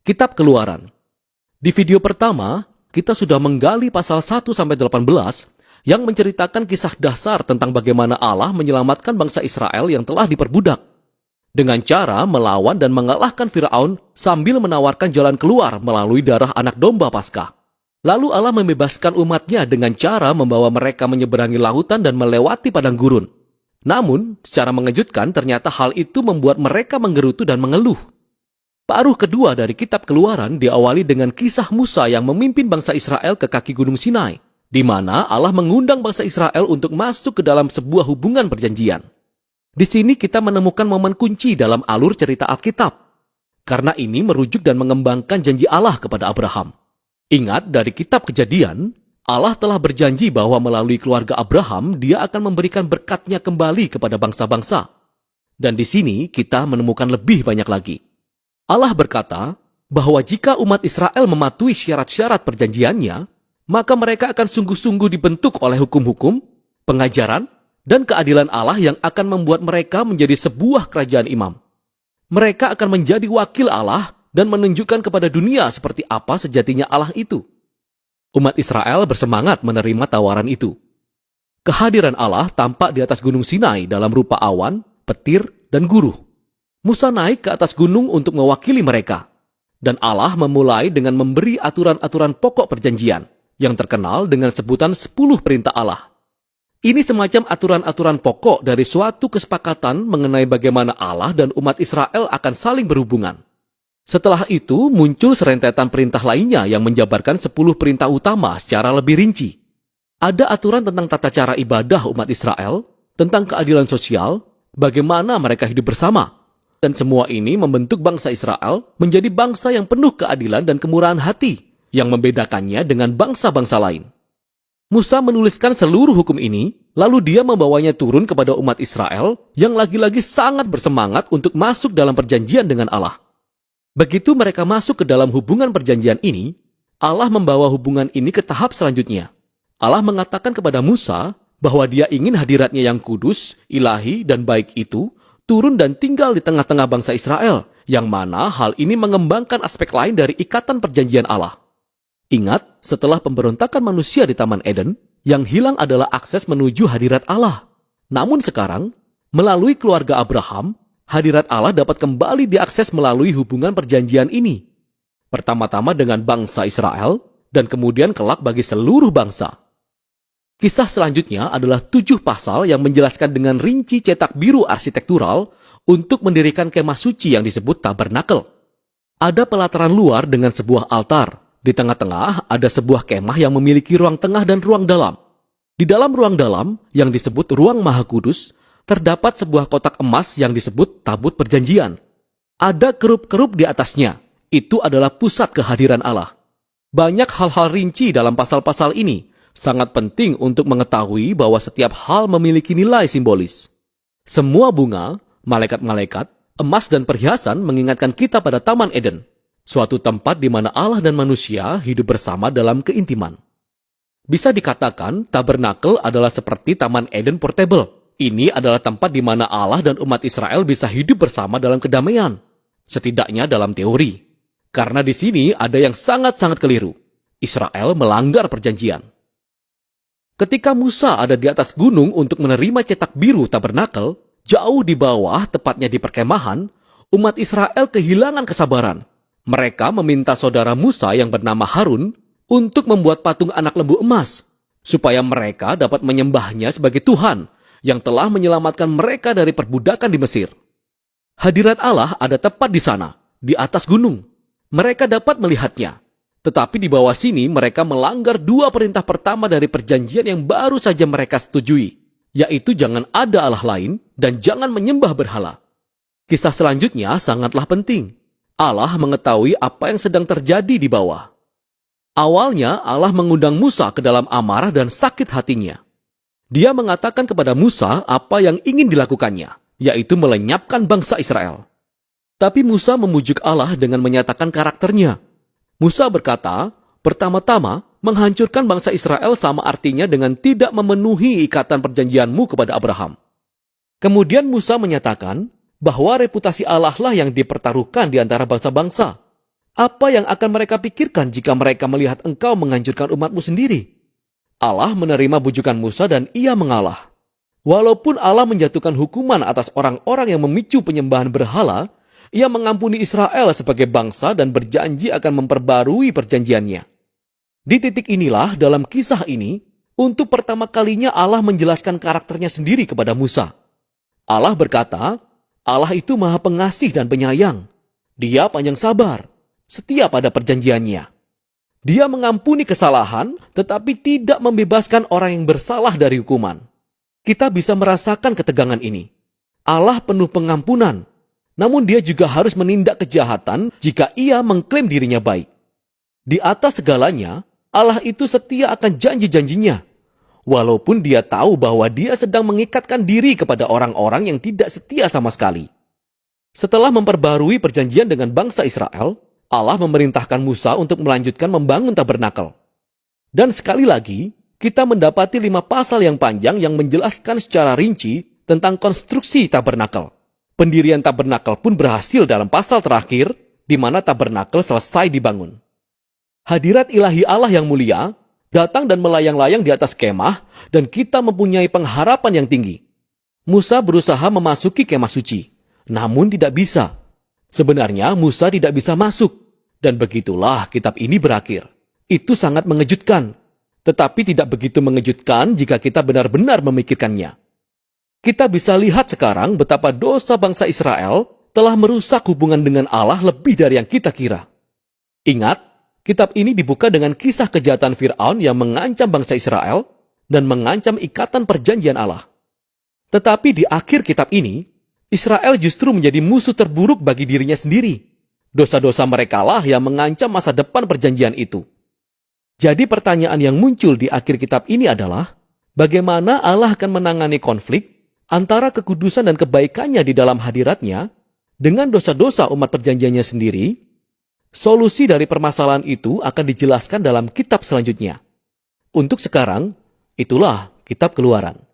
Kitab Keluaran. Di video pertama, kita sudah menggali pasal 1-18 yang menceritakan kisah dasar tentang bagaimana Allah menyelamatkan bangsa Israel yang telah diperbudak dengan cara melawan dan mengalahkan Firaun sambil menawarkan jalan keluar melalui darah anak domba Paskah. Lalu Allah membebaskan umatnya dengan cara membawa mereka menyeberangi lautan dan melewati padang gurun. Namun, secara mengejutkan ternyata hal itu membuat mereka menggerutu dan mengeluh. Paruh kedua dari kitab Keluaran diawali dengan kisah Musa yang memimpin bangsa Israel ke kaki Gunung Sinai, di mana Allah mengundang bangsa Israel untuk masuk ke dalam sebuah hubungan perjanjian. Di sini kita menemukan momen kunci dalam alur cerita Alkitab, karena ini merujuk dan mengembangkan janji Allah kepada Abraham. Ingat, dari kitab Kejadian, Allah telah berjanji bahwa melalui keluarga Abraham, Dia akan memberikan berkat-Nya kembali kepada bangsa-bangsa. Dan di sini kita menemukan lebih banyak lagi. Allah berkata bahwa jika umat Israel mematuhi syarat-syarat perjanjiannya, maka mereka akan sungguh-sungguh dibentuk oleh hukum-hukum, pengajaran, dan keadilan Allah yang akan membuat mereka menjadi sebuah kerajaan imam. Mereka akan menjadi wakil Allah dan menunjukkan kepada dunia seperti apa sejatinya Allah itu. Umat Israel bersemangat menerima tawaran itu. Kehadiran Allah tampak di atas Gunung Sinai dalam rupa awan, petir, dan guruh. Musa naik ke atas gunung untuk mewakili mereka. Dan Allah memulai dengan memberi aturan-aturan pokok perjanjian yang terkenal dengan sebutan 10 perintah Allah. Ini semacam aturan-aturan pokok dari suatu kesepakatan mengenai bagaimana Allah dan umat Israel akan saling berhubungan. Setelah itu muncul serentetan perintah lainnya yang menjabarkan 10 perintah utama secara lebih rinci. Ada aturan tentang tata cara ibadah umat Israel, tentang keadilan sosial, bagaimana mereka hidup bersama. Dan semua ini membentuk bangsa Israel menjadi bangsa yang penuh keadilan dan kemurahan hati yang membedakannya dengan bangsa-bangsa lain. Musa menuliskan seluruh hukum ini, lalu dia membawanya turun kepada umat Israel yang lagi-lagi sangat bersemangat untuk masuk dalam perjanjian dengan Allah. Begitu mereka masuk ke dalam hubungan perjanjian ini, Allah membawa hubungan ini ke tahap selanjutnya. Allah mengatakan kepada Musa bahwa Dia ingin hadiratnya yang kudus, ilahi, dan baik itu turun dan tinggal di tengah-tengah bangsa Israel, yang mana hal ini mengembangkan aspek lain dari ikatan perjanjian Allah. Ingat, setelah pemberontakan manusia di Taman Eden, yang hilang adalah akses menuju hadirat Allah. Namun sekarang, melalui keluarga Abraham, hadirat Allah dapat kembali diakses melalui hubungan perjanjian ini. Pertama-tama dengan bangsa Israel, dan kemudian kelak bagi seluruh bangsa. Kisah selanjutnya adalah 7 pasal yang menjelaskan dengan rinci cetak biru arsitektural untuk mendirikan kemah suci yang disebut tabernakel. Ada pelataran luar dengan sebuah altar. Di tengah-tengah ada sebuah kemah yang memiliki ruang tengah dan ruang dalam. Di dalam ruang dalam, yang disebut ruang maha kudus, terdapat sebuah kotak emas yang disebut tabut perjanjian. Ada kerup-kerup di atasnya. Itu adalah pusat kehadiran Allah. Banyak hal-hal rinci dalam pasal-pasal ini. Sangat penting untuk mengetahui bahwa setiap hal memiliki nilai simbolis. Semua bunga, malaikat-malaikat, emas dan perhiasan mengingatkan kita pada Taman Eden, suatu tempat di mana Allah dan manusia hidup bersama dalam keintiman. Bisa dikatakan, tabernakel adalah seperti Taman Eden portable. Ini adalah tempat di mana Allah dan umat Israel bisa hidup bersama dalam kedamaian, setidaknya dalam teori. Karena di sini ada yang sangat-sangat keliru. Israel melanggar perjanjian. Ketika Musa ada di atas gunung untuk menerima cetak biru tabernakel, jauh di bawah, tepatnya di perkemahan, umat Israel kehilangan kesabaran. Mereka meminta saudara Musa yang bernama Harun untuk membuat patung anak lembu emas, supaya mereka dapat menyembahnya sebagai Tuhan yang telah menyelamatkan mereka dari perbudakan di Mesir. Hadirat Allah ada tepat di sana, di atas gunung. Mereka dapat melihatnya. Tetapi di bawah sini mereka melanggar 2 perintah pertama dari perjanjian yang baru saja mereka setujui, yaitu jangan ada Allah lain dan jangan menyembah berhala. Kisah selanjutnya sangatlah penting. Allah mengetahui apa yang sedang terjadi di bawah. Awalnya Allah mengundang Musa ke dalam amarah dan sakit hatinya. Dia mengatakan kepada Musa apa yang ingin dilakukannya, yaitu melenyapkan bangsa Israel. Tapi Musa memujuk Allah dengan menyatakan karakternya. Musa berkata, pertama-tama, menghancurkan bangsa Israel sama artinya dengan tidak memenuhi ikatan perjanjianmu kepada Abraham. Kemudian Musa menyatakan bahwa reputasi Allah lah yang dipertaruhkan di antara bangsa-bangsa. Apa yang akan mereka pikirkan jika mereka melihat engkau menghancurkan umatmu sendiri? Allah menerima bujukan Musa dan ia mengalah. Walaupun Allah menjatuhkan hukuman atas orang-orang yang memicu penyembahan berhala, ia mengampuni Israel sebagai bangsa dan berjanji akan memperbarui perjanjiannya. Di titik inilah dalam kisah ini, untuk pertama kalinya Allah menjelaskan karakternya sendiri kepada Musa. Allah berkata, Allah itu Maha Pengasih dan Penyayang. Dia panjang sabar, setia pada perjanjiannya. Dia mengampuni kesalahan, tetapi tidak membebaskan orang yang bersalah dari hukuman. Kita bisa merasakan ketegangan ini. Allah penuh pengampunan, namun dia juga harus menindak kejahatan jika ia mengklaim dirinya baik. Di atas segalanya, Allah itu setia akan janji-janjinya. Walaupun dia tahu bahwa dia sedang mengikatkan diri kepada orang-orang yang tidak setia sama sekali. Setelah memperbarui perjanjian dengan bangsa Israel, Allah memerintahkan Musa untuk melanjutkan membangun tabernakel. Dan sekali lagi, kita mendapati 5 pasal yang panjang yang menjelaskan secara rinci tentang konstruksi tabernakel. Pendirian tabernakel pun berhasil dalam pasal terakhir, di mana tabernakel selesai dibangun. Hadirat ilahi Allah yang mulia datang dan melayang-layang di atas kemah, dan kita mempunyai pengharapan yang tinggi. Musa berusaha memasuki kemah suci, namun tidak bisa. Sebenarnya Musa tidak bisa masuk, dan begitulah kitab ini berakhir. Itu sangat mengejutkan, tetapi tidak begitu mengejutkan jika kita benar-benar memikirkannya. Kita bisa lihat sekarang betapa dosa bangsa Israel telah merusak hubungan dengan Allah lebih dari yang kita kira. Ingat, kitab ini dibuka dengan kisah kejahatan Fir'aun yang mengancam bangsa Israel dan mengancam ikatan perjanjian Allah. Tetapi di akhir kitab ini, Israel justru menjadi musuh terburuk bagi dirinya sendiri. Dosa-dosa merekalah yang mengancam masa depan perjanjian itu. Jadi pertanyaan yang muncul di akhir kitab ini adalah, bagaimana Allah akan menangani konflik antara kekudusan dan kebaikannya di dalam hadiratnya dengan dosa-dosa umat perjanjiannya sendiri? Solusi dari permasalahan itu akan dijelaskan dalam kitab selanjutnya. Untuk sekarang, itulah kitab Keluaran.